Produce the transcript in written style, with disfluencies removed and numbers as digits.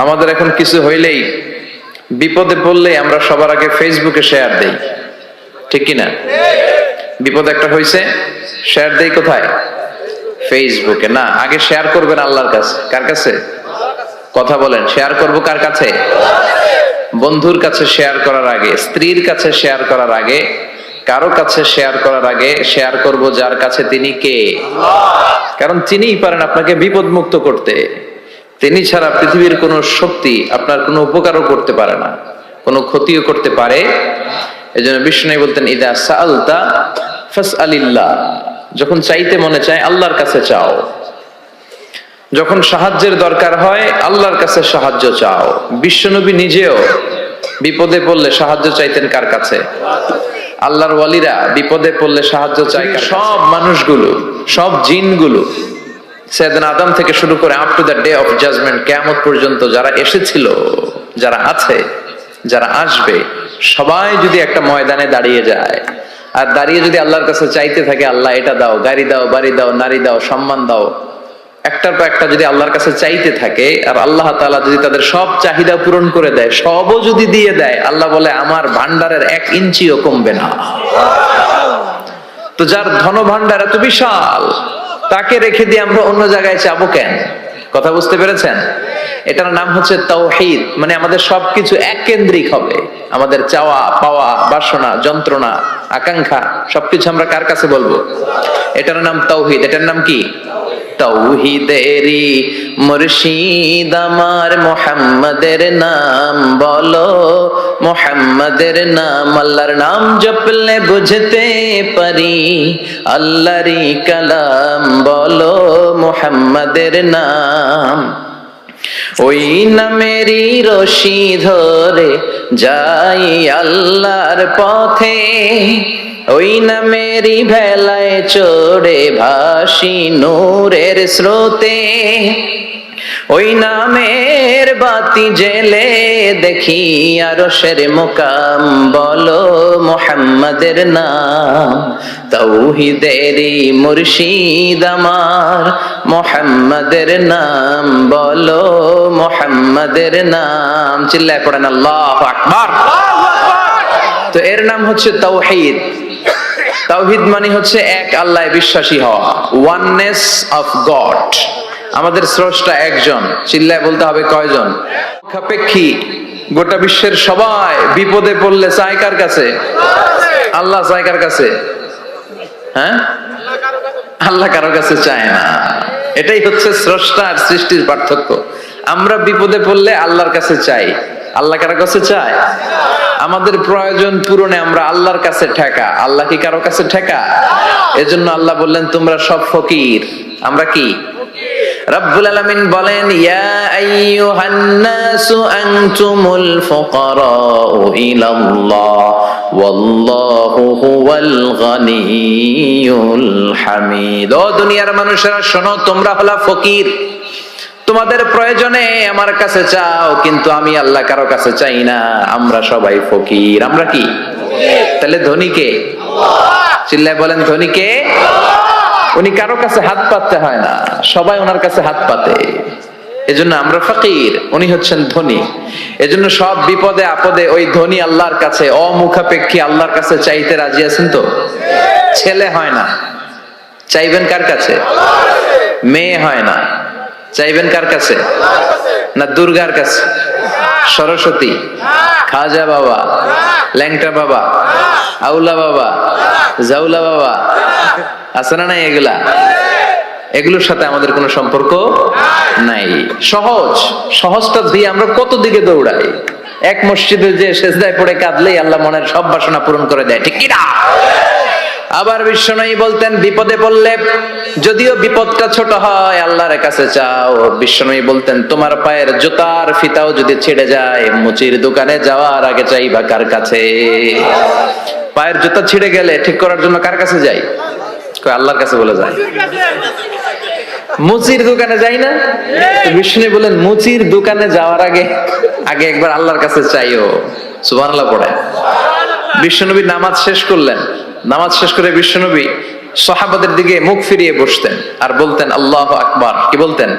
আমাদের এখন কিছু হইলেই, বিপদে পড়লেই আমরা সবার আগে ফেসবুকে শেয়ার দেই, ঠিক কিনা? বিপদ একটা হয়েছে, শেয়ার দেই কোথায়? ফেসবুকে না, আগে শেয়ার করবেন আল্লাহর কাছে। কার কাছে? কথা বলেন, শেয়ার করব কার কাছে? বন্ধুর কাছে শেয়ার করার আগে, স্ত্রীর কাছে শেয়ার করার আগে, কারো কাছে শেয়ার করার আগে শেয়ার করব যার কাছে তিনি কে। কারণ তিনিই পারেন আপনাকে বিপদ মুক্ত করতে। তিনি ছাড়া পৃথিবীর কোন শক্তি আপনার কোনো উপকারও করতে পারে না, কোনো ক্ষতিও করতে পারে। এজন্য বিষ্ণু বলতেন, ইদা সাআলতা ফাসআলিল্লাহ, যখন চাইতে মনে চায় আল্লাহর কাছে চাও। যখন সাহায্যের দরকার হয় আল্লাহর কাছে সাহায্য চাও। বিশ্বনবী নিজেও বিপদে পড়লে সাহায্য চাইতেন কার কাছে? আল্লাহর ওয়ালিরা বিপদে পড়লে সাহায্য চায় সব মানুষগুলো, সব জিনগুলো, সাইয়েদনা আদম থেকে শুরু করে up to the day of judgment, কিয়ামত পর্যন্ত যারা এসেছিল, যারা আছে, যারা আসবে, সবাই যদি একটা ময়দানে দাঁড়িয়ে যায় আর দাঁড়িয়ে যদি আল্লাহর কাছে চাইতে থাকে, আল্লাহ এটা দাও, গাড়ি দাও, বাড়ি দাও, নারী দাও, সম্মান দাও, একটার পর একটা যদি আল্লাহর কাছে চাইতে থাকে, আর আল্লাহ তাআলা যদি তাদের সব চাহিদা পূরণ করে দেয়, সবও যদি দিয়ে দেয়, আল্লাহ বলে আমার ভান্ডারের 1 ইঞ্চিও কমবে না। তো যার ধন ভান্ডার এত বিশাল, তাকে রেখে দিয়ে আমরা অন্য জায়গায় চাবো কেন? কথা বুঝতে পেরেছেন? এটার নাম হচ্ছে তাওহীদ। মানে আমাদের সবকিছু এক কেন্দ্রিক হবে। আমাদের চাওয়া পাওয়া, বাসনা, যন্ত্রণা, আকাঙ্ক্ষা সবকিছু আমরা কার কাছে বলবো? এটার নাম তাওহীদ। এটার নাম কি? তাওহীদেরই মুর্শিদ আমার মুহাম্মাদের নাম বলো, মুহাম্মাদের নাম। আল্লাহর নাম জপলে বুঝতে পারি, আল্লাহরই কালাম বলো, মুহাম্মাদের নাম। ওই নামেরই রশি ধরে যাই আল্লাহর পথে, ওই নামেরই ভেলায় চড়ে ভাসি নূরের স্রোতে, ওই নামের বাতি জেলে দেখি আরশের মুকাম বলো, মুহাম্মাদের নাম। তাওহীদেরই মুর্শিদ আমার মুহাম্মাদের নাম বলো, মুহাম্মাদের নাম। চিল্লায় পড়েন আল্লাহু আকবার। তো এর নাম হচ্ছে তাওহীদ। তাওহীদ মানে হচ্ছে এক আল্লাহয় বিশ্বাসী হওয়া, ওয়াননেস অফ গড। আমাদের স্রষ্টা একজন। চিল্লায় বলতে হবে কয়জন? সাপেক্ষী গোটা বিশ্বের সবাই বিপদে পড়লে চায় কার কাছে? আল্লাহ চায় কার কাছে? হ্যাঁ, আল্লাহ কারো কাছে চায় না। এটাই হচ্ছে স্রষ্টা আর সৃষ্টির পার্থক্য। আমরা বিপদে পড়লে আল্লাহর কাছে চাই, আল্লাহ কারো কাছে চায়? আমাদের প্রয়োজন পূরণে আমরা আল্লাহর কাছে ঠেকা। আল্লাহ কি কারো কাছে ঠেকা? এজন্য আল্লাহ বললেন তোমরা সব ফকির। আমরা কি? রব্বুল আলামিন বলেন, ইয়া আইয়ুহান নাসু আনতুমুল ফুকারাউ ইলাল্লাহ ওয়াল্লাহু হুয়াল গনিয়ুল হামিদ। ও দুনিয়ার মানুষেরা শোনো, তোমরা হলা ফকির। তোমাদের প্রয়োজনে আমার কাছে চাও, কিন্তু আমি আল্লাহ কারো কাছে চাই না। আমরা সবাই ফকির। আমরা কি? তাহলে ধনী কে? চিল্লায় বলেন, ধনী কে? উনি কারো কাছে হাত পাততে হয় না, সবাই ওনার কাছে হাত পাতে। এজন্য আমরা ফকির, উনি হচ্ছেন ধনী। এজন্য সব বিপদে আপদে ওই ধনী আল্লাহর কাছে, অমুখাপেক্ষী আল্লাহর কাছে চাইতে রাজি আছেন তো? ছেলে হয় না, চাইবেন কার কাছে? মেয়ে হয় না, চাইবেন কার কাছে? না দুর্গার কাছে, সরস্বতী, খাজা বাবা, ল্যাংটা বাবা, আউলা বাবা, জাউলা বাবা, আছে না নাই? এগুলোর সাথে আমাদের কোনো সম্পর্ক নাই। সহজটা দিয়ে আমরা কত দিকে দৌড়াই। এক মসজিদে যে সেজদায় পড়ে কাঁদলেই আল্লাহ মনের সব বাসনা পূরণ করে দেয়, ঠিক কি না? আবার বিশ্বনবী বলতেন, বিপদে পড়লে যদিও বিপদটা ছোট হয় আল্লাহর কাছে চাও। বিশ্বনবী বলতেন, তোমার পায়ের জুতার ফিতাও যদি ছিঁড়ে যায়, মুচির দোকানে যাওয়ার আগে চাইবা কার কাছে? পায়ের জুতা ছিঁড়ে গেলে ঠিক করার জন্য কার কাছে যাই? আল্লাহর কাছে বলে যায়। মুচির দোকানে যাই না? বিষ্ণু বলেন, মুচির দোকানে যাওয়ার আগে একবার আল্লাহর কাছে চাইও। সুবহানাল্লাহ পড়ে বিশ্বনবী নামাজ শেষ করলেন। নামাজ শেষ করে বিশ্বনবী সাহাবাদের দিকে মুখ ফিরিয়ে বসতেন আর বলতেন আল্লাহু আকবার। কি বলতেন?